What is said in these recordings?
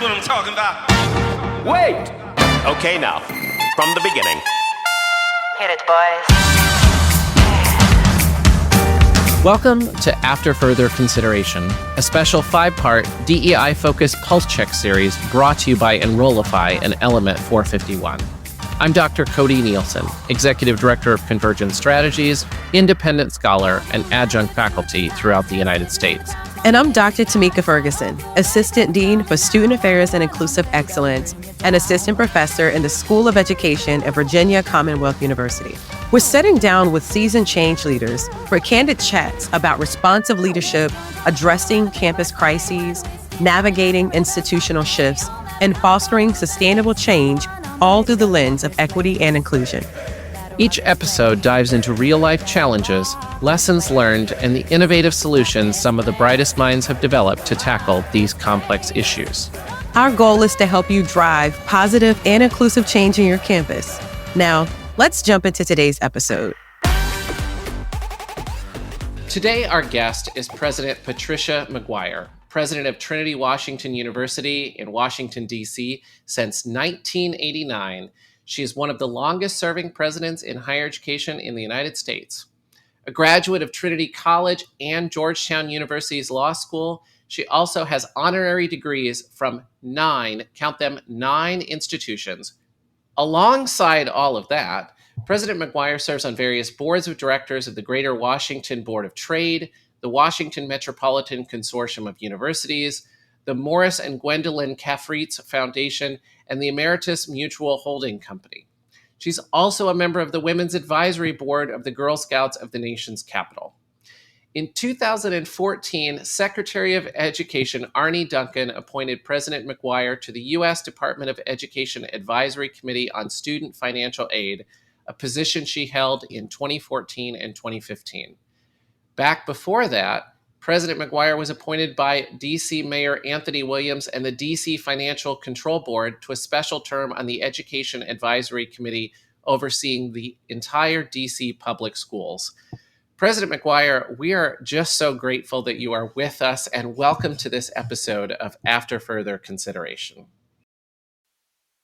what I'm talking about. Wait! Okay, now, from the beginning. Hit it, boys. Welcome to After Further Consideration, a special 5-part DEI-focused pulse check series brought to you by Enrollify and Element 451. I'm Dr. Cody Nielsen, Executive Director of Convergence Strategies, independent scholar, and adjunct faculty throughout the United States. And I'm Dr. Tomika Ferguson, Assistant Dean for Student Affairs and Inclusive Excellence and Assistant Professor in the School of Education at Virginia Commonwealth University. We're sitting down with seasoned change leaders for candid chats about responsive leadership, addressing campus crises, navigating institutional shifts, and fostering sustainable change, all through the lens of equity and inclusion. Each episode dives into real-life challenges, lessons learned, and the innovative solutions some of the brightest minds have developed to tackle these complex issues. Our goal is to help you drive positive and inclusive change in your campus. Now, let's jump into today's episode. Today, our guest is President Patricia McGuire, President of Trinity Washington University in Washington, D.C. since 1989. She is one of the longest-serving presidents in higher education in the United States. A graduate of Trinity College and Georgetown University's Law School, she also has honorary degrees from 9 institutions. Alongside all of that, President McGuire serves on various boards of directors of the Greater Washington Board of Trade, the Washington Metropolitan Consortium of Universities, the Morris and Gwendolyn Kaffreitz Foundation, and the Emeritus Mutual Holding Company. She's also a member of the Women's Advisory Board of the Girl Scouts of the nation's capital. In 2014, Secretary of Education Arne Duncan appointed President McGuire to the U.S. Department of Education Advisory Committee on Student Financial Aid, a position she held in 2014 and 2015. Back before that, President McGuire was appointed by D.C. Mayor Anthony Williams and the D.C. Financial Control Board to a special term on the Education Advisory Committee overseeing the entire D.C. public schools. President McGuire, we are just so grateful that you are with us, and welcome to this episode of After Further Consideration.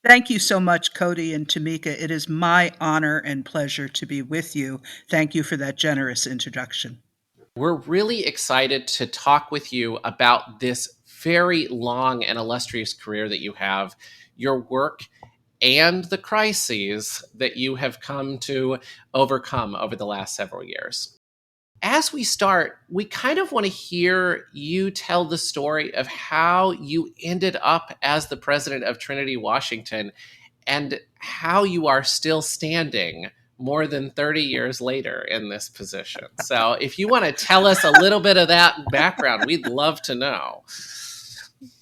Thank you so much, Cody and Tomika. It is my honor and pleasure to be with you. Thank you for that generous introduction. We're really excited to talk with you about this very long and illustrious career that you have, your work, and the crises that you have come to overcome over the last several years. As we start, we kind of want to hear you tell the story of how you ended up as the president of Trinity Washington and how you are still standing more than 30 years later in this position. So if you want to tell us a little bit of that background, we'd love to know.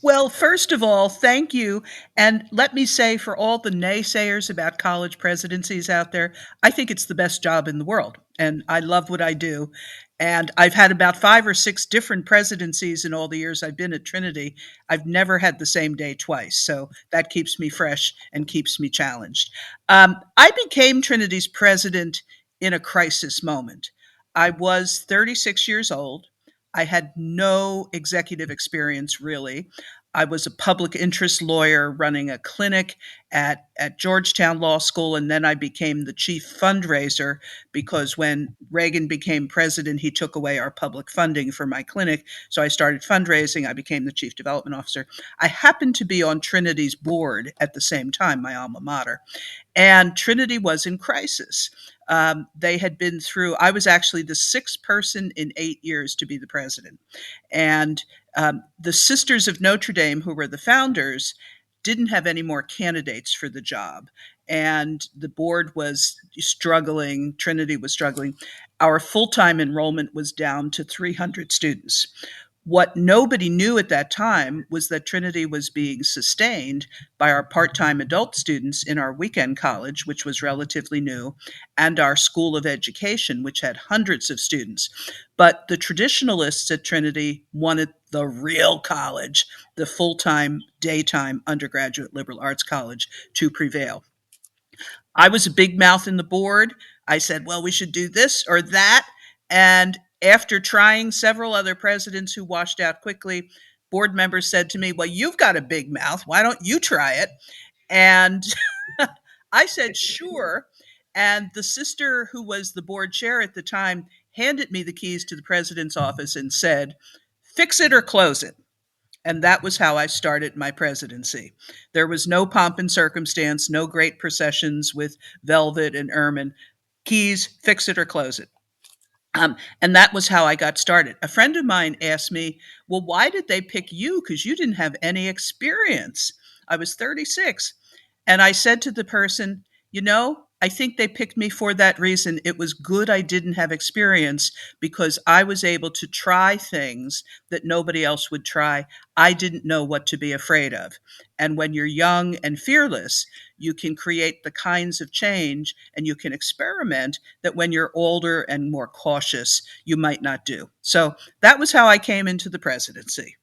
Well, first of all, thank you. And let me say, for all the naysayers about college presidencies out there, I think it's the best job in the world. And I love what I do. And I've had about 5 or 6 different presidencies in all the years I've been at Trinity. I've never had the same day twice. So that keeps me fresh and keeps me challenged. I became Trinity's president in a crisis moment. I was 36 years old. I had no executive experience, really. I was a public interest lawyer running a clinic at Georgetown Law School, and then I became the chief fundraiser because when Reagan became president, he took away our public funding for my clinic. So I started fundraising. I became the chief development officer. I happened to be on Trinity's board at the same time, my alma mater, and Trinity was in crisis. They had been through, I was actually the 6th person in 8 years to be the president. And the Sisters of Notre Dame, who were the founders, didn't have any more candidates for the job. And the board was struggling, Trinity was struggling. Our full-time enrollment was down to 300 students. What nobody knew at that time was that Trinity was being sustained by our part-time adult students in our weekend college, which was relatively new, and our School of Education, which had hundreds of students. But the traditionalists at Trinity wanted the real college, the full-time, daytime undergraduate liberal arts college, to prevail. I was a big mouth in the board. I said, well, we should do this or that. And after trying several other presidents who washed out quickly, board members said to me, "Well, you've got a big mouth. Why don't you try it?" And I said, "Sure." And the sister who was the board chair at the time handed me the keys to the president's office and said, "Fix it or close it." And that was how I started my presidency. There was no pomp and circumstance, no great processions with velvet and ermine. Keys, fix it or close it. And that was how I got started. A friend of mine asked me, "Well, why did they pick you? Because you didn't have any experience." I was 36. And I said to the person, I think they picked me for that reason. It was good I didn't have experience because I was able to try things that nobody else would try. I didn't know what to be afraid of. And when you're young and fearless, you can create the kinds of change and you can experiment that when you're older and more cautious, you might not do. So that was how I came into the presidency.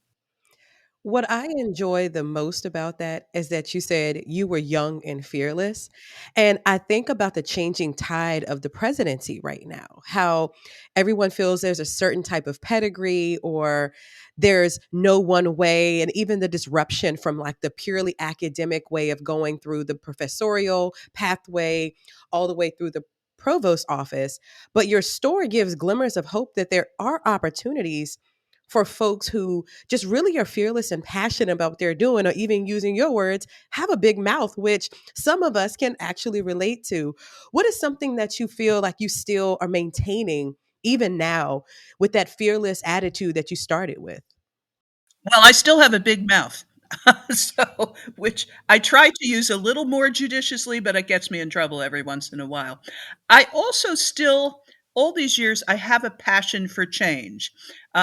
What I enjoy the most about that is that you said you were young and fearless. And I think about the changing tide of the presidency right now, how everyone feels there's a certain type of pedigree or there's no one way. And even the disruption from like the purely academic way of going through the professorial pathway all the way through the provost office. But your story gives glimmers of hope that there are opportunities for folks who just really are fearless and passionate about what they're doing, or even using your words, have a big mouth, which some of us can actually relate to. What is something that you feel like you still are maintaining even now with that fearless attitude that you started with? Well, I still have a big mouth. So, which I try to use a little more judiciously, but it gets me in trouble every once in a while. I also still, all these years, I have a passion for change.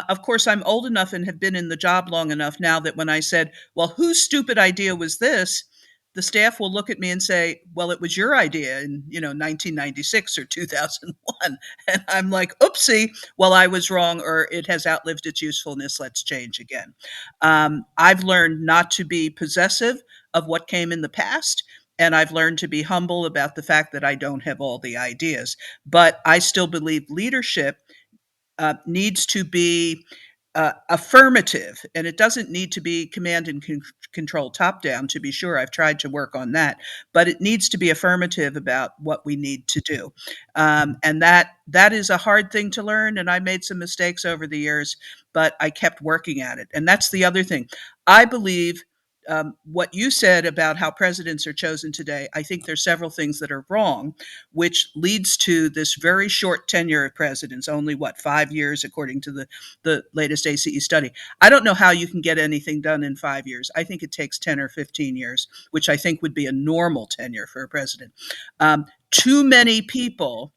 Of course, I'm old enough and have been in the job long enough now that when I said, "Well, whose stupid idea was this?" the staff will look at me and say, "Well, it was your idea in, 1996 or 2001." And I'm like, "Oopsie, well, I was wrong, or it has outlived its usefulness. Let's change again." I've learned not to be possessive of what came in the past. And I've learned to be humble about the fact that I don't have all the ideas. But I still believe leadership needs to be affirmative, and it doesn't need to be command and control top down. To be sure, I've tried to work on that, but it needs to be affirmative about what we need to do, and that is a hard thing to learn. And I made some mistakes over the years, but I kept working at it. And that's the other thing. I believe. What you said about how presidents are chosen today, I think there's several things that are wrong, which leads to this very short tenure of presidents, only what, 5 years, according to the latest ACE study. I don't know how you can get anything done in 5 years. I think it takes 10 or 15 years, which I think would be a normal tenure for a president. Too many people,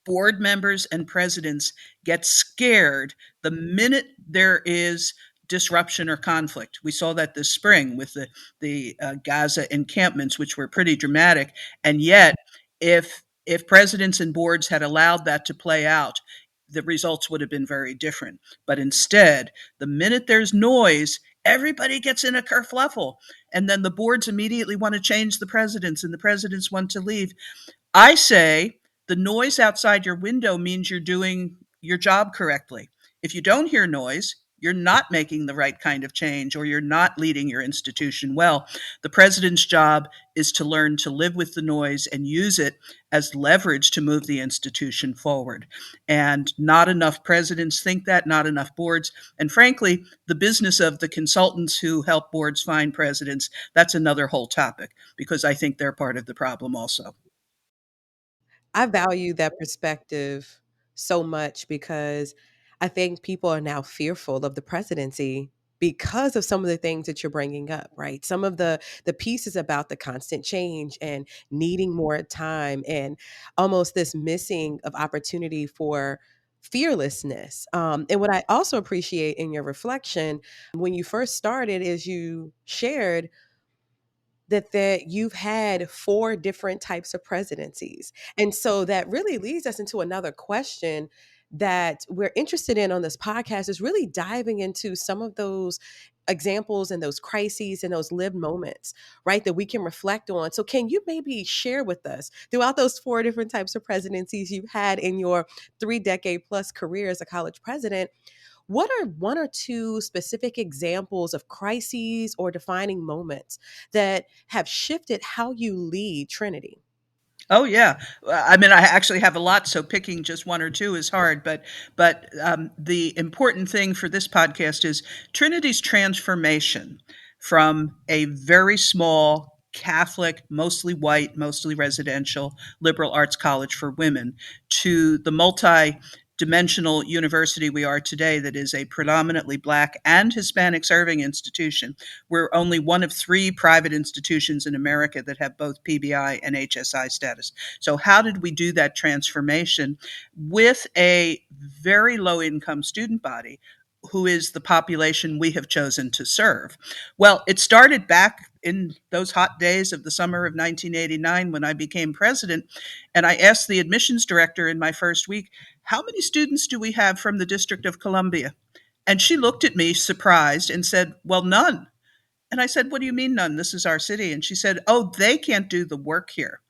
board members and presidents, get scared the minute there is disruption or conflict. We saw that this spring with the Gaza encampments, which were pretty dramatic. And yet, if presidents and boards had allowed that to play out, the results would have been very different. But instead, the minute there's noise, everybody gets in a kerfluffle, and then the boards immediately want to change the presidents, and the presidents want to leave. I say the noise outside your window means you're doing your job correctly. If you don't hear noise, you're not making the right kind of change, or you're not leading your institution well. The president's job is to learn to live with the noise and use it as leverage to move the institution forward. And not enough presidents think that, not enough boards. And frankly, the business of the consultants who help boards find presidents, that's another whole topic, because I think they're part of the problem also. I value that perspective so much because I think people are now fearful of the presidency because of some of the things that you're bringing up, right? Some of the pieces about the constant change and needing more time and almost this missing of opportunity for fearlessness. And what I also appreciate in your reflection when you first started is you shared that you've had 4 different types of presidencies. And so that really leads us into another question that we're interested in on this podcast is really diving into some of those examples and those crises and those lived moments, right, that we can reflect on. So can you maybe share with us throughout those 4 different types of presidencies you've had in your 3-decade plus career as a college president, What are one or two specific examples of crises or defining moments that have shifted how you lead Trinity? Oh yeah. I mean, I actually have a lot, so picking just one or two is hard. But the important thing for this podcast is Trinity's transformation from a very small Catholic, mostly white, mostly residential liberal arts college for women to the multi-dimensional university we are today, that is a predominantly Black and Hispanic serving institution. We're only one of three private institutions in America that have both PBI and HSI status. So, how did we do that transformation with a very low income student body? Who is the population we have chosen to serve? Well, it started back in those hot days of the summer of 1989 when I became president. And I asked the admissions director in my first week, how many students do we have from the District of Columbia? And she looked at me surprised and said, well, none. And I said, what do you mean none? This is our city. And she said, oh, they can't do the work here.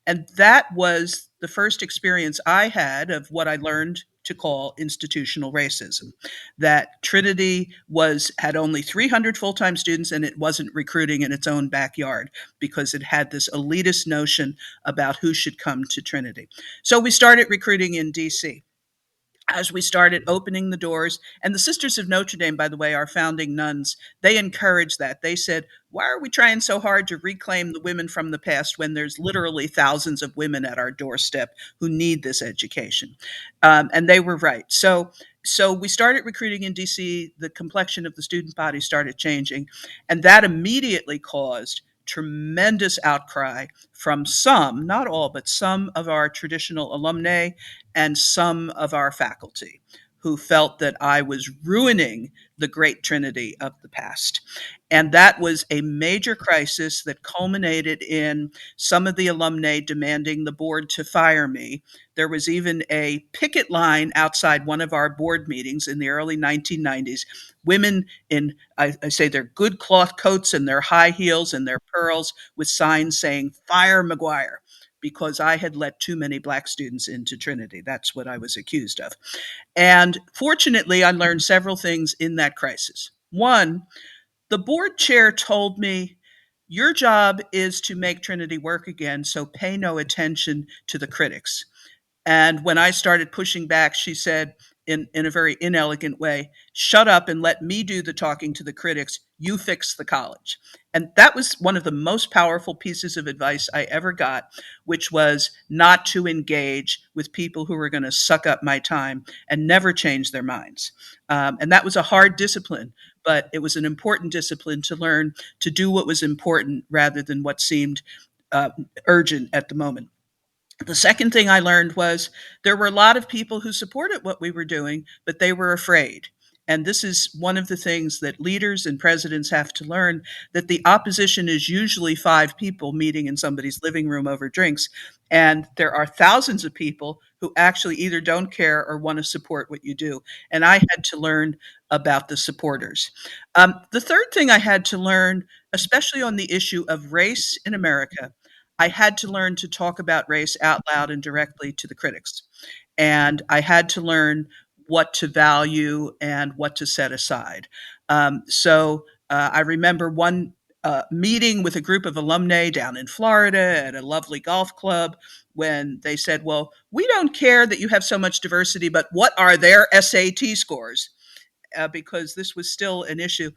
And that was the first experience I had of what I learned to call institutional racism. That Trinity was had only 300 full-time students and it wasn't recruiting in its own backyard because it had this elitist notion about who should come to Trinity. So we started recruiting in DC as we started opening the doors. And the Sisters of Notre Dame, by the way, our founding nuns, they encouraged that. They said, why are we trying so hard to reclaim the women from the past when there's literally thousands of women at our doorstep who need this education? And they were right. So we started recruiting in DC. The complexion of the student body started changing. And that immediately caused tremendous outcry from some, not all, but some of our traditional alumni and some of our faculty who felt that I was ruining the great Trinity of the past. And that was a major crisis that culminated in some of the alumni demanding the board to fire me. There was even a picket line outside one of our board meetings in the early 1990s. Women in, I say, their good cloth coats and their high heels and their pearls with signs saying, fire McGuire, because I had let too many Black students into Trinity. That's what I was accused of. And fortunately, I learned several things in that crisis. One, the board chair told me, your job is to make Trinity work again, so pay no attention to the critics. And when I started pushing back, she said in a very inelegant way, shut up and let me do the talking to the critics. You fix the college. And that was one of the most powerful pieces of advice I ever got, which was not to engage with people who were going to suck up my time and never change their minds. And that was a hard discipline, but it was an important discipline to learn to do what was important rather than what seemed uh, urgent at the moment. The second thing I learned was there were a lot of people who supported what we were doing, but they were afraid. And this is one of the things that leaders and presidents have to learn, that the opposition is usually five people meeting in somebody's living room over drinks. And there are thousands of people who actually either don't care or want to support what you do. And I had to learn about the supporters. The third thing I had to learn, especially on the issue of race in America, I had to learn to talk about race out loud and directly to the critics. And I had to learn what to value and what to set aside. I remember one meeting with a group of alumni down in Florida at a lovely golf club when they said, well, we don't care that you have so much diversity, but what are their SAT scores? Because this was still an issue.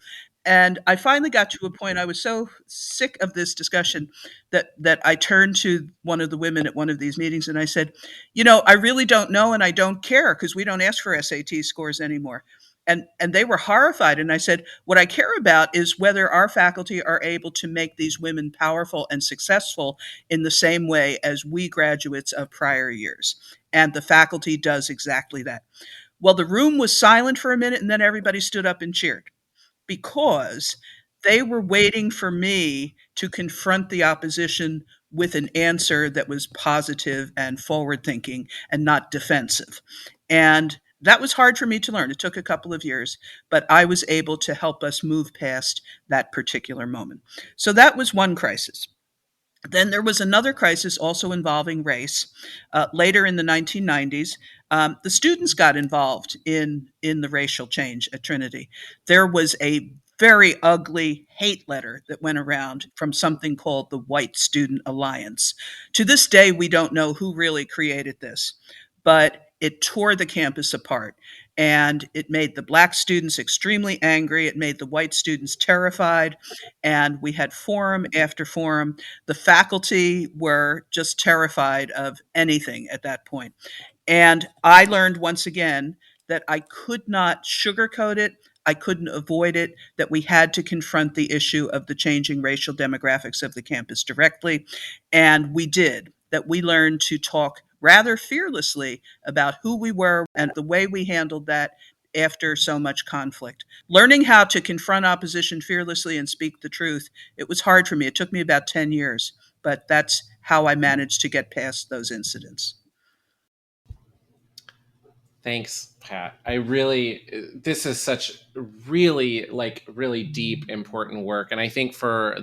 And I finally got to a point, I was so sick of this discussion that I turned to one of the women at one of these meetings and I said, I really don't know and I don't care because we don't ask for SAT scores anymore. And they were horrified. And I said, what I care about is whether our faculty are able to make these women powerful and successful in the same way as we graduates of prior years. And the faculty does exactly that. Well, the room was silent for a minute and then everybody stood up and cheered because they were waiting for me to confront the opposition with an answer that was positive and forward thinking and not defensive. And that was hard for me to learn. It took a couple of years, but I was able to help us move past that particular moment. So that was one crisis. Then there was another crisis also involving race. Later in the 1990s, the students got involved in the racial change at Trinity. There was a very ugly hate letter that went around from something called the White Student Alliance. To this day, we don't know who really created this, but it tore the campus apart. And it made the black students extremely angry. It made the white students terrified. And we had forum after forum. The faculty were just terrified of anything at that point. And I learned once again that I could not sugarcoat it. I couldn't avoid it, that we had to confront the issue of the changing racial demographics of the campus directly. And we did, that we learned to talk rather fearlessly about who we were and the way we handled that after so much conflict. Learning how to confront opposition fearlessly and speak the truth, it was hard for me. It took me about 10 years, but that's how I managed to get past those incidents. Thanks, Pat. This is such really really deep, important work. And I think for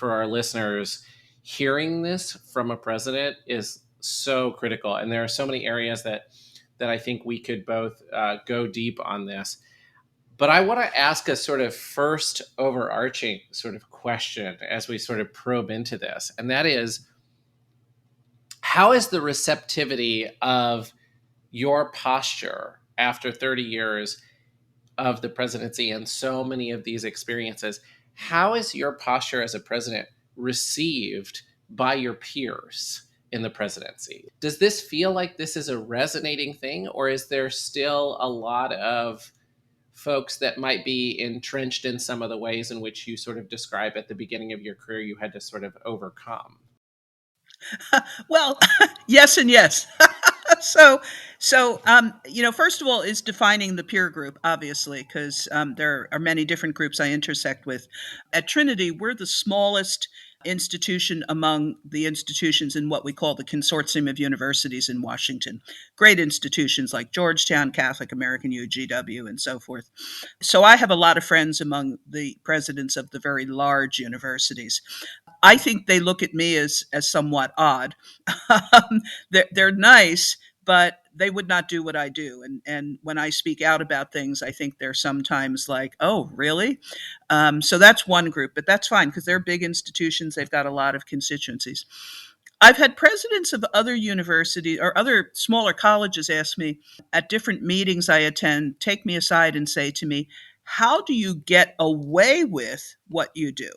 our listeners, hearing this from a president is so critical. And there are so many areas that I think we could both go deep on this. But I want to ask a sort of first overarching sort of question as we sort of probe into this. And that is, how is the receptivity of your posture after 30 years of the presidency and so many of these experiences, how is your posture as a president received by your peers in the presidency? Does this feel like this is a resonating thing, or is there still a lot of folks that might be entrenched in some of the ways in which you sort of describe at the beginning of your career you had to sort of overcome? Well, yes and yes. so, first of all, is defining the peer group, obviously, because there are many different groups I intersect with. At Trinity, we're the smallest institution among the institutions in what we call the consortium of universities in Washington. Great institutions like Georgetown, Catholic, American U, GW, and so forth. So I have a lot of friends among the presidents of the very large universities. I think they look at me as somewhat odd. They're nice, but they would not do what I do. And when I speak out about things, I think they're sometimes like, "Oh, really?" So that's one group, but that's fine because they're big institutions. They've got a lot of constituencies. I've had presidents of other universities or other smaller colleges ask me at different meetings I attend, take me aside and say to me, "How do you get away with what you do?"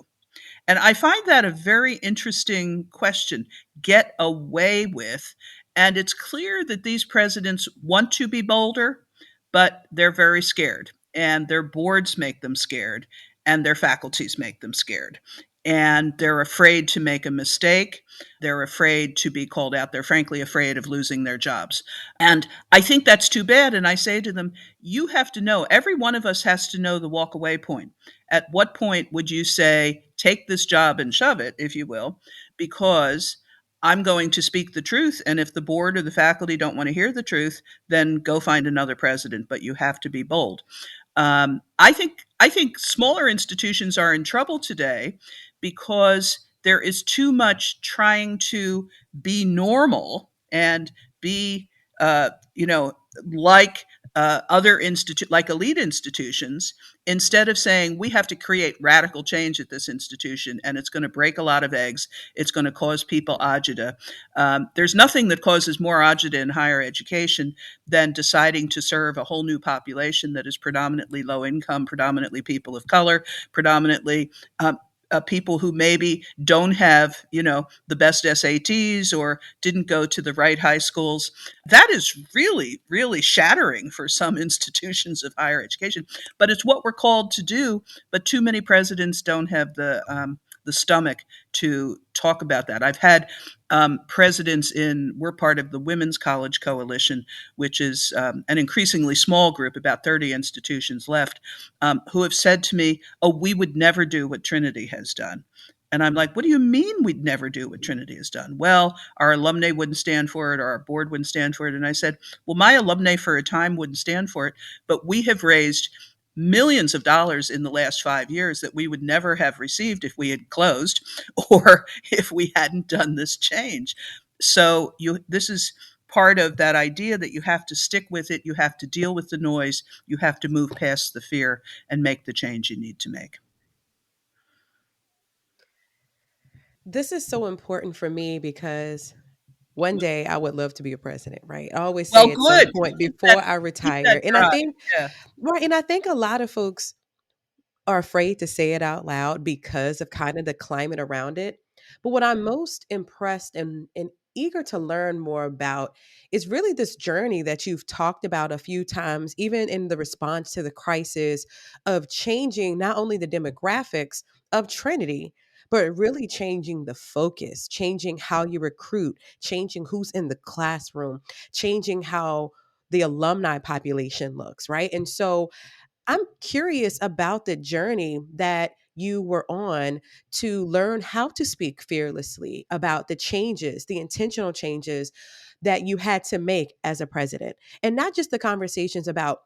And I find that a very interesting question. Get away with. And it's clear that these presidents want to be bolder, but they're very scared. And their boards make them scared, and their faculties make them scared. And they're afraid to make a mistake. They're afraid to be called out. They're frankly afraid of losing their jobs. And I think that's too bad. And I say to them, you have to know, every one of us has to know the walk away point. At what point would you say, take this job and shove it, if you will, because I'm going to speak the truth. And if the board or the faculty don't want to hear the truth, then go find another president, but you have to be bold. I think smaller institutions are in trouble today because there is too much trying to be normal and be, like like elite institutions, instead of saying we have to create radical change at this institution and it's going to break a lot of eggs, it's going to cause people agita. There's nothing that causes more agita in higher education than deciding to serve a whole new population that is predominantly low income, predominantly people of color, predominantly people who maybe don't have, the best SATs or didn't go to the right high schools. That is really, really shattering for some institutions of higher education. But it's what we're called to do. But too many presidents don't have the stomach to talk about that. I've had presidents we're part of the Women's College Coalition, which is an increasingly small group, about 30 institutions left, who have said to me, oh, we would never do what Trinity has done. And I'm like, what do you mean we'd never do what Trinity has done? Well, our alumni wouldn't stand for it, or our board wouldn't stand for it. And I said, well, my alumni for a time wouldn't stand for it, but we have raised millions of dollars in the last 5 years that we would never have received if we had closed or if we hadn't done this change. So this is part of that idea that you have to stick with it, you have to deal with the noise, you have to move past the fear and make the change you need to make. This is so important for me because one day I would love to be a president, right? I always Well, say at some good. point Keep that before I keep that retire. And I drive. think, Yeah. right, and I think a lot of folks are afraid to say it out loud because of kind of the climate around it. But what I'm most impressed and eager to learn more about is really this journey that you've talked about a few times, even in the response to the crisis of changing not only the demographics of Trinity, but really changing the focus, changing how you recruit, changing who's in the classroom, changing how the alumni population looks, right? And so I'm curious about the journey that you were on to learn how to speak fearlessly about the changes, the intentional changes that you had to make as a president. And not just the conversations about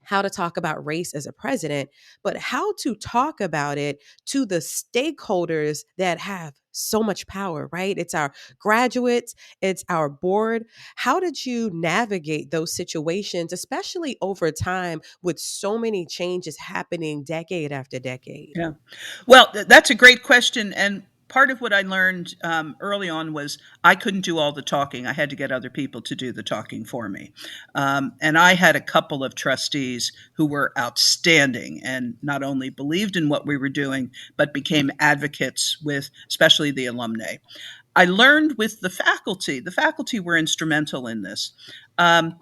how to talk about race as a president, but how to talk about it to the stakeholders that have so much power, right? It's our graduates, it's our board. How did you navigate those situations, especially over time with so many changes happening decade after decade? Yeah. Well, that's a great question. And part of what I learned early on was I couldn't do all the talking. I had to get other people to do the talking for me. And I had a couple of trustees who were outstanding and not only believed in what we were doing, but became advocates with, especially the alumni. I learned with the faculty. The faculty were instrumental in this. Um,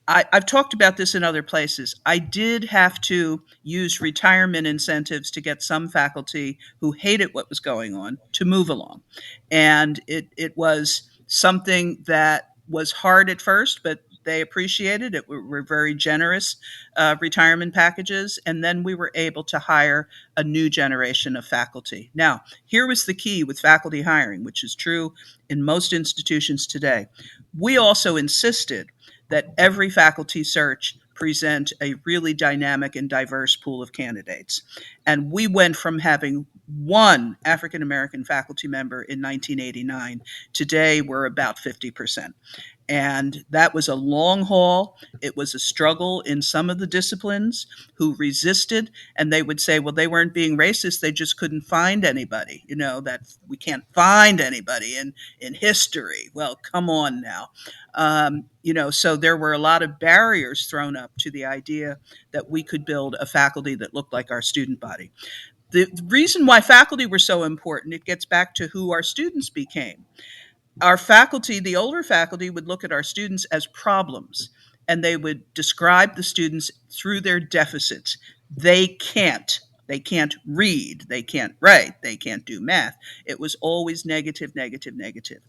I've talked about this in other places. I did have to use retirement incentives to get some faculty who hated what was going on to move along. And it was something that was hard at first, but they appreciated it. Were very generous retirement packages. And then we were able to hire a new generation of faculty. Now, here was the key with faculty hiring, which is true in most institutions today. We also insisted that every faculty search present a really dynamic and diverse pool of candidates. And we went from having one African American faculty member in 1989. Today, we're about 50%. And that was a long haul. It was a struggle in some of the disciplines who resisted, and they would say, well, they weren't being racist, they just couldn't find anybody. That we can't find anybody in history. Well, come on now. So there were a lot of barriers thrown up to the idea that we could build a faculty that looked like our student body. The reason why faculty were so important, it gets back to who our students became. Our faculty, the older faculty, would look at our students as problems, and they would describe the students through their deficits. They can't. They can't read. They can't write. They can't do math. It was always negative, negative, negative.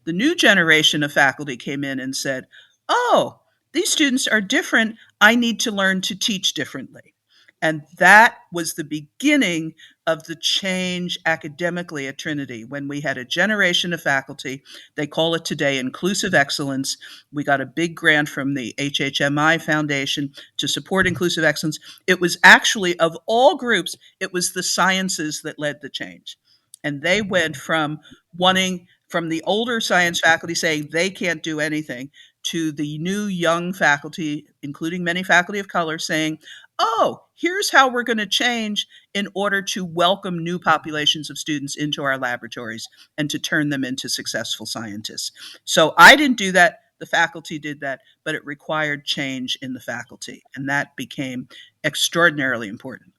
The new generation of faculty came in and said, oh, these students are different. I need to learn to teach differently. And that was the beginning of the change academically at Trinity when we had a generation of faculty. They call it today inclusive excellence. We got a big grant from the HHMI Foundation to support inclusive excellence. It was actually, of all groups, it was the sciences that led the change. And they went from the older science faculty saying they can't do anything to the new young faculty, including many faculty of color, saying, oh, here's how we're going to change in order to welcome new populations of students into our laboratories and to turn them into successful scientists. So I didn't do that. The faculty did that, but it required change in the faculty, and that became extraordinarily important.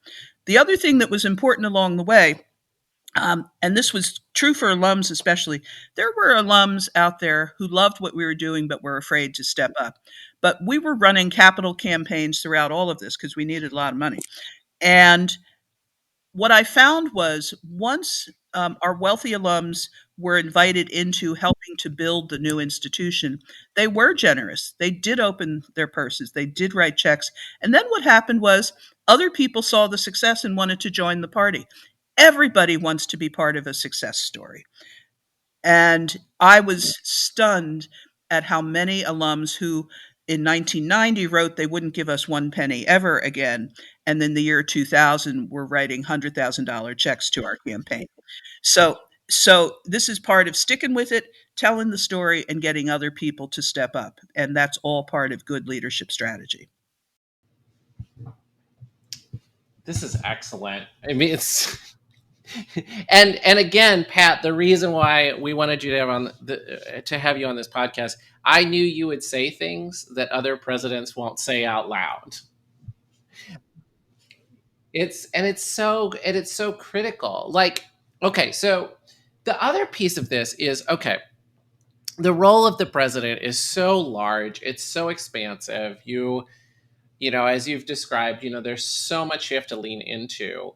The other thing that was important along the way, and this was true for alums especially, there were alums out there who loved what we were doing but were afraid to step up. But we were running capital campaigns throughout all of this because we needed a lot of money. And what I found was once our wealthy alums were invited into helping to build the new institution, they were generous. They did open their purses, they did write checks. And then what happened was other people saw the success and wanted to join the party. Everybody wants to be part of a success story. And I was stunned at how many alums who in 1990 wrote they wouldn't give us one penny ever again. And then the year 2000, we're writing $100,000 checks to our campaign. So, so this is part of sticking with it, telling the story, and getting other people to step up. And that's all part of good leadership strategy. This is excellent. I mean, it's and again, Pat, the reason why we wanted you to have you on this podcast, I knew you would say things that other presidents won't say out loud. It's so critical. Like, okay, so the other piece of this is, okay, the role of the president is so large, it's so expansive. As you've described, there's so much you have to lean into.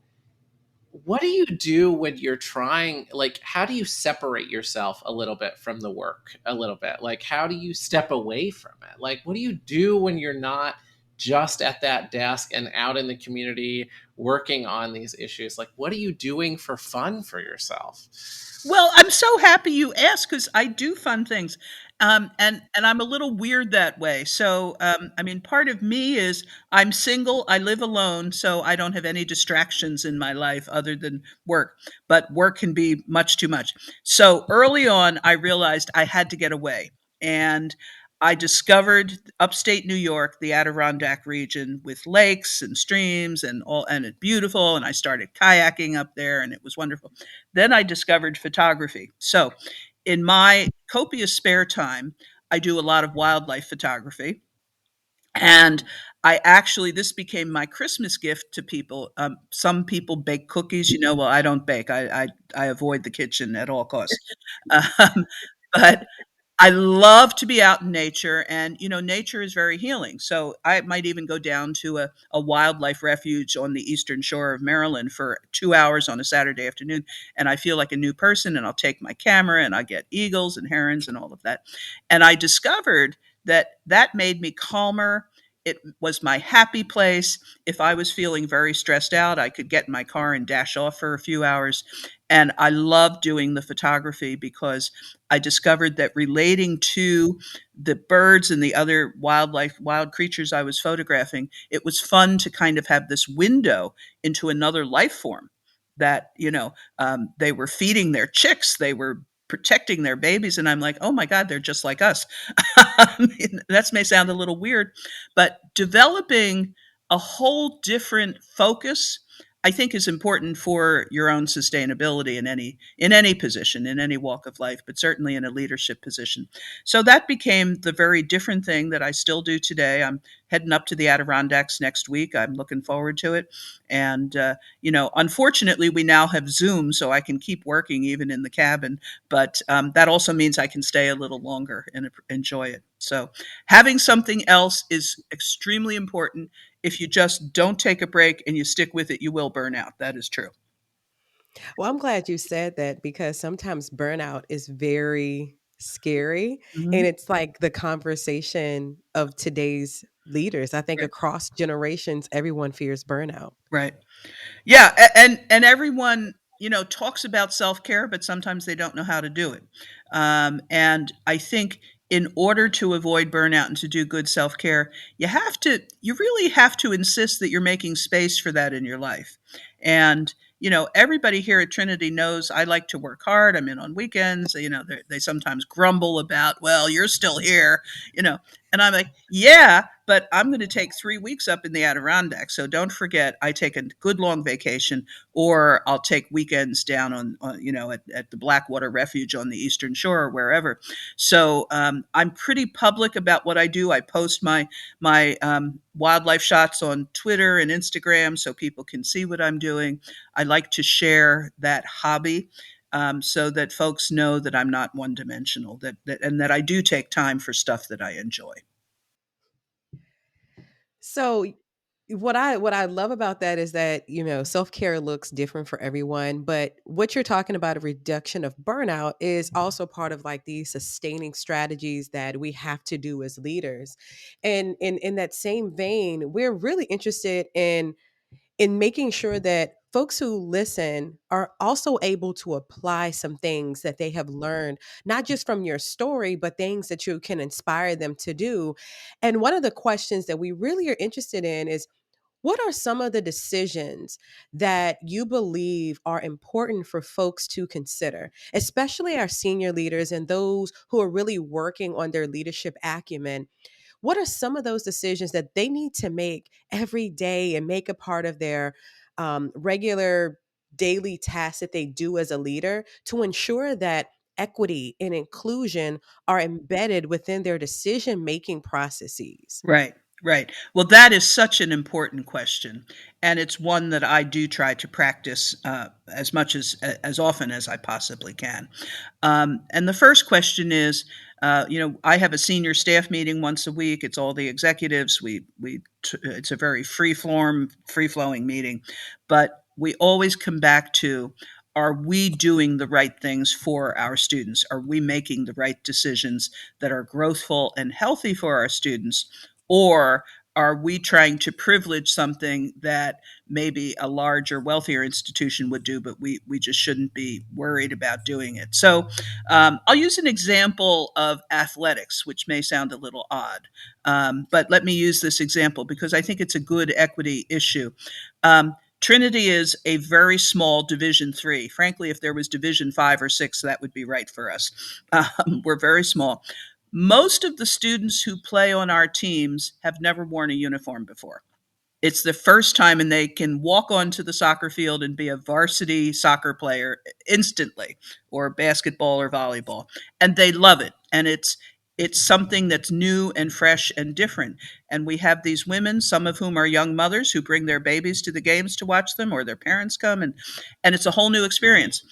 What do you do when you're trying, like, how do you separate yourself a little bit from the work a little bit? Like, how do you step away from it? Like, what do you do when you're not just at that desk and out in the community working on these issues? Like, what are you doing for fun for yourself? Well, I'm so happy you asked because I do fun things. And I'm a little weird that way. So, I mean, part of me is I'm single, I live alone, so I don't have any distractions in my life other than work. But work can be much too much. So early on, I realized I had to get away. And I discovered upstate New York, the Adirondack region, with lakes and streams and all, and it's beautiful. And I started kayaking up there, and it was wonderful. Then I discovered photography. So, in my copious spare time, I do a lot of wildlife photography. And this became my Christmas gift to people. Some people bake cookies, well, I don't bake. I avoid the kitchen at all costs. Um, but I love to be out in nature, and nature is very healing. So I might even go down to a wildlife refuge on the eastern shore of Maryland for 2 hours on a Saturday afternoon, and I feel like a new person. And I'll take my camera, and I get eagles and herons and all of that. And I discovered that made me calmer. It was my happy place. If I was feeling very stressed out, I could get in my car and dash off for a few hours. And I love doing the photography because I discovered that relating to the birds and the other wildlife, wild creatures I was photographing, it was fun to kind of have this window into another life form that, they were feeding their chicks, they were protecting their babies. And I'm like, oh my God, they're just like us. That may sound a little weird, but developing a whole different focus, I think, is important for your own sustainability in any position, in any walk of life, but certainly in a leadership position. So that became the very different thing that I still do today. I'm heading up to the Adirondacks next week. I'm looking forward to it. And unfortunately, we now have Zoom, so I can keep working even in the cabin. But that also means I can stay a little longer and enjoy it. So having something else is extremely important. If you just don't take a break and you stick with it, you will burn out. That is true. Well, I'm glad you said that because sometimes burnout is very scary. And Mhm. it's like the conversation of today's leaders. I think Right. across generations, everyone fears burnout. Right. Yeah, and everyone, talks about self-care, but sometimes they don't know how to do it. And I think in order to avoid burnout and to do good self-care, you really have to insist that you're making space for that in your life. And everybody here at Trinity knows I like to work hard. I'm in on weekends. They sometimes grumble about, well, you're still here, you know, and I'm like, yeah, but I'm going to take 3 weeks up in the Adirondacks. So don't forget, I take a good long vacation, or I'll take weekends down at the Blackwater Refuge on the Eastern Shore or wherever. So I'm pretty public about what I do. I post my wildlife shots on Twitter and Instagram so people can see what I'm doing. I like to share that hobby. So that folks know that I'm not one dimensional, and that I do take time for stuff that I enjoy. So what I love about that is that, self-care looks different for everyone, but what you're talking about, a reduction of burnout, is also part of like these sustaining strategies that we have to do as leaders. And in that same vein, we're really interested in making sure that folks who listen are also able to apply some things that they have learned, not just from your story, but things that you can inspire them to do. And one of the questions that we really are interested in is, what are some of the decisions that you believe are important for folks to consider, especially our senior leaders and those who are really working on their leadership acumen? What are some of those decisions that they need to make every day and make a part of their regular daily tasks that they do as a leader to ensure that equity and inclusion are embedded within their decision making processes? Right, right. Well, that is such an important question, and it's one that I do try to practice as much as often as I possibly can. And the first question is, I have a senior staff meeting once a week. It's all the executives. It's a very free flowing meeting, but we always come back to: are we doing the right things for our students? Are we making the right decisions that are growthful and healthy for our students? Or are we trying to privilege something that maybe a larger, wealthier institution would do, but we just shouldn't be worried about doing it? So I'll use an example of athletics, which may sound a little odd, but let me use this example because I think it's a good equity issue. Trinity is a very small Division III. Frankly, if there was Division 5 or 6, that would be right for us. We're very small. Most of the students who play on our teams have never worn a uniform before. It's the first time, and they can walk onto the soccer field and be a varsity soccer player instantly, or basketball or volleyball, and they love it. And it's something that's new and fresh and different. And we have these women, some of whom are young mothers, who bring their babies to the games to watch them, or their parents come, and it's a whole new experience.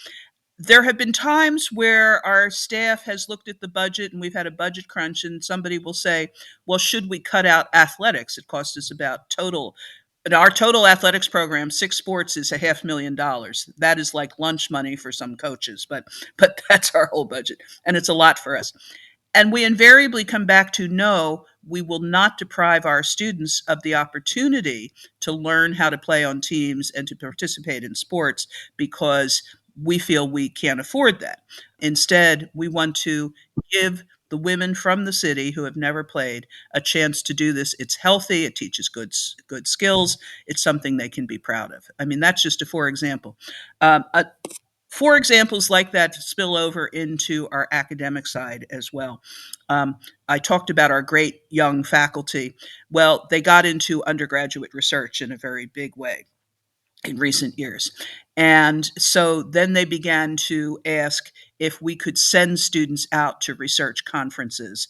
There have been times where our staff has looked at the budget and we've had a budget crunch, and somebody will say, well, should we cut out athletics? It costs us about total. In our total athletics program, 6 sports is $500,000. That is like lunch money for some coaches, but that's our whole budget, and it's a lot for us. And we invariably come back to: no, we will not deprive our students of the opportunity to learn how to play on teams and to participate in sports because we feel we can't afford that. Instead, we want to give the women from the city who have never played a chance to do this. It's healthy, it teaches good skills, it's something they can be proud of. I mean, that's just a for example. A 4 examples like that spill over into our academic side as well. I talked about our great young faculty. Well, they got into undergraduate research in a very big way in recent years. And so then they began to ask if we could send students out to research conferences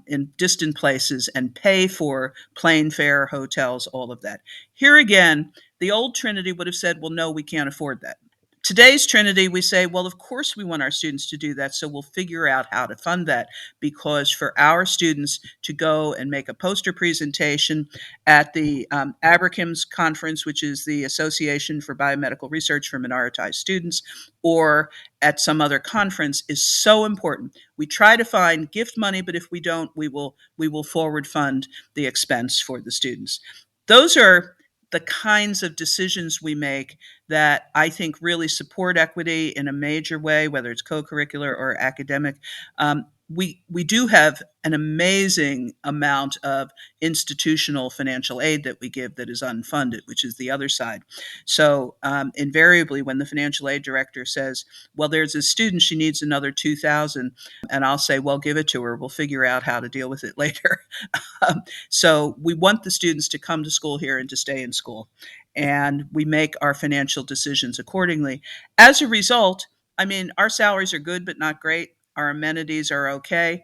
in distant places and pay for plane fare, hotels, all of that. Here again, the old Trinity would have said, well, no, we can't afford that. Today's Trinity, we say, well, of course we want our students to do that, so we'll figure out how to fund that, because for our students to go and make a poster presentation at the Aberkim's conference, which is the Association for Biomedical Research for Minoritized Students, or at some other conference, is so important. We try to find gift money, but if we don't, we will forward fund the expense for the students. Those are the kinds of decisions we make that I think really support equity in a major way, whether it's co-curricular or academic. We do have an amazing amount of institutional financial aid that we give that is unfunded, which is the other side. So invariably, when the financial aid director says, well, there's a student, she needs another 2,000, and I'll say, well, give it to her. We'll figure out how to deal with it later. So we want the students to come to school here and to stay in school. And we make our financial decisions accordingly. As a result, I mean, our salaries are good, but not great. Our amenities are okay.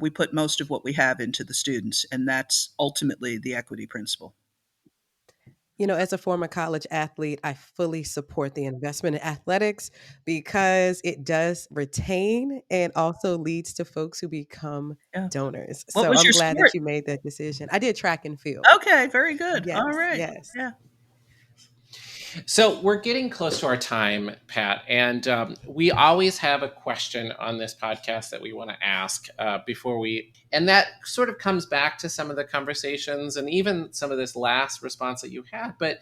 We put most of what we have into the students, and that's ultimately the equity principle. You know, as a former college athlete, I fully support the investment in athletics because it does retain and also leads to folks who become Yeah. donors. What So was I'm your glad sport? that you made that decision. I did track and field. Okay, very good. Yes, All right. yes. Yeah. So we're getting close to our time, Pat, and we always have a question on this podcast that we want to ask before we, and that sort of comes back to some of the conversations and even some of this last response that you had. But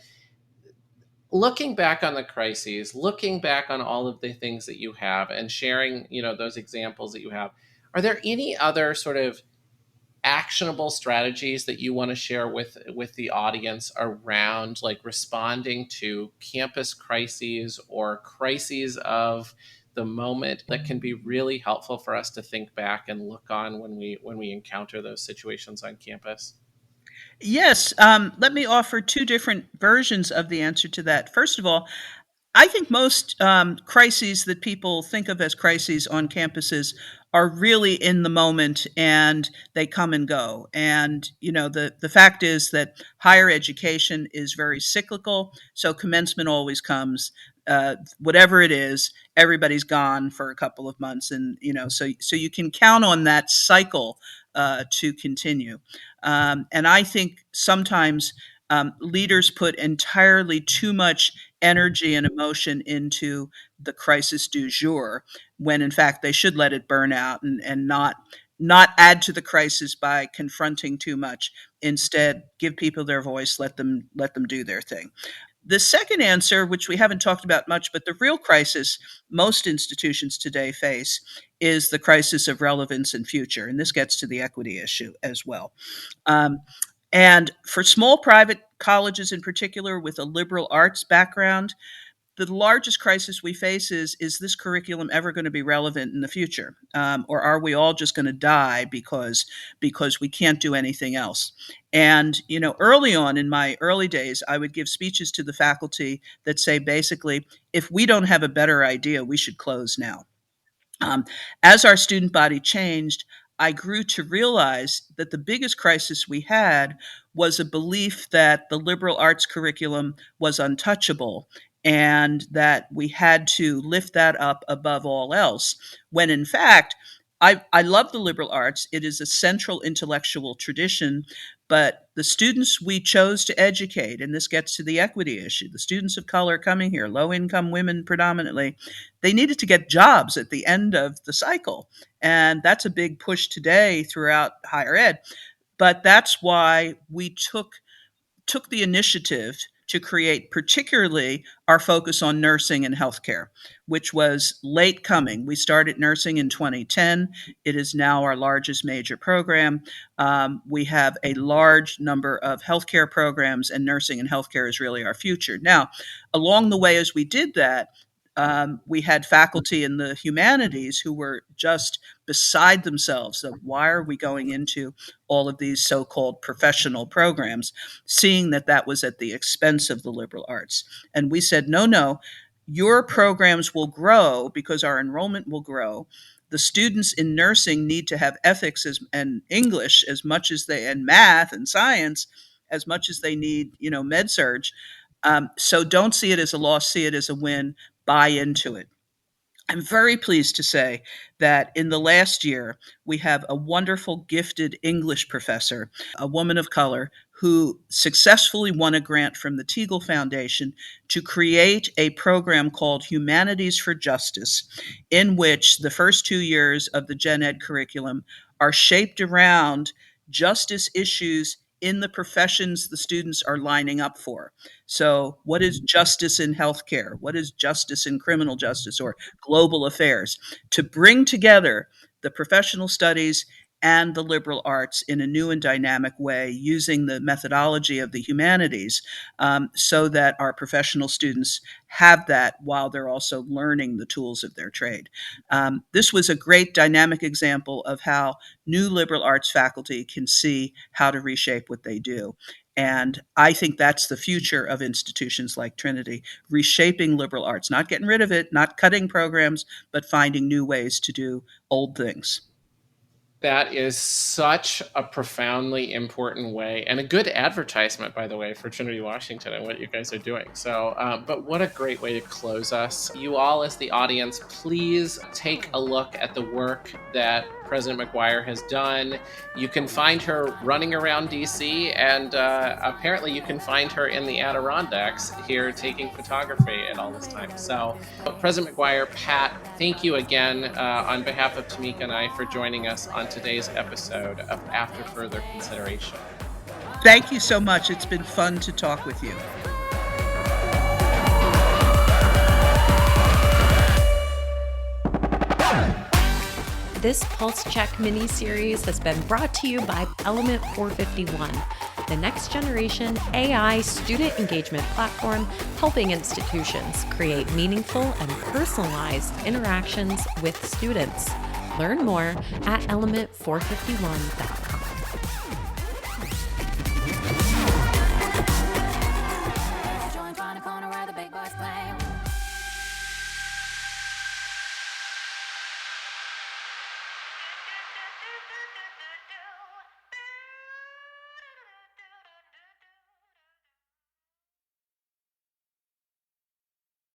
looking back on the crises, looking back on all of the things that you have and sharing, those examples that you have, are there any other sort of actionable strategies that you want to share with the audience around like responding to campus crises or crises of the moment that can be really helpful for us to think back and look on when we encounter those situations on campus? Yes, let me offer two different versions of the answer to that. First of all, I think most crises that people think of as crises on campuses are really in the moment and they come and go. And the fact is that higher education is very cyclical. So commencement always comes. Whatever it is, everybody's gone for a couple of months, and so you can count on that cycle to continue. And I think sometimes leaders put entirely too much energy and emotion into the crisis du jour, when in fact they should let it burn out and not add to the crisis by confronting too much. Instead, give people their voice, let them do their thing. The second answer, which we haven't talked about much, but the real crisis most institutions today face is the crisis of relevance and future. And this gets to the equity issue as well. Um, and for small private colleges in particular with a liberal arts background, the largest crisis we face is this curriculum ever going to be relevant in the future, or are we all just going to die because we can't do anything else? And early on in my early days, I would give speeches to the faculty that say basically, if we don't have a better idea, we should close now. Um, as our student body changed, I grew to realize that the biggest crisis we had was a belief that the liberal arts curriculum was untouchable and that we had to lift that up above all else, when in fact, I love the liberal arts. It is a central intellectual tradition, but the students we chose to educate, and this gets to the equity issue, the students of color coming here, low income women predominantly, they needed to get jobs at the end of the cycle. And that's a big push today throughout higher ed. But that's why we took the initiative to create particularly our focus on nursing and healthcare, which was late coming. We started nursing in 2010. It is now our largest major program. We have a large number of healthcare programs, and nursing and healthcare is really our future. Now, along the way, as we did that, we had faculty in the humanities who were just beside themselves of why are we going into all of these so-called professional programs, seeing that that was at the expense of the liberal arts. And we said, no, your programs will grow because our enrollment will grow. The students in nursing need to have ethics and English as much as and math and science as much as they need, med surg. So don't see it as a loss, see it as a win, buy into it. I'm very pleased to say that in the last year, we have a wonderful, gifted English professor, a woman of color, who successfully won a grant from the Teagle Foundation to create a program called Humanities for Justice, in which the first 2 years of the gen ed curriculum are shaped around justice issues in the professions the students are lining up for. So, what is justice in healthcare? What is justice in criminal justice or global affairs? To bring together the professional studies and the liberal arts in a new and dynamic way using the methodology of the humanities, so that our professional students have that while they're also learning the tools of their trade. This was a great dynamic example of how new liberal arts faculty can see how to reshape what they do. And I think that's the future of institutions like Trinity, reshaping liberal arts, not getting rid of it, not cutting programs, but finding new ways to do old things. That is such a profoundly important way, and a good advertisement, by the way, for Trinity Washington and what you guys are doing. So, but what a great way to close us. You all, as the audience, please take a look at the work that President McGuire has done. You can find her running around DC, and apparently you can find her in the Adirondacks here taking photography at all this time. So, President McGuire, Pat, thank you again on behalf of Tomika and I for joining us on today's episode of After Further Consideration. Thank you so much. It's been fun to talk with you. This Pulse Check mini-series has been brought to you by Element 451, the next generation AI student engagement platform helping institutions create meaningful and personalized interactions with students. Learn more at element451.com.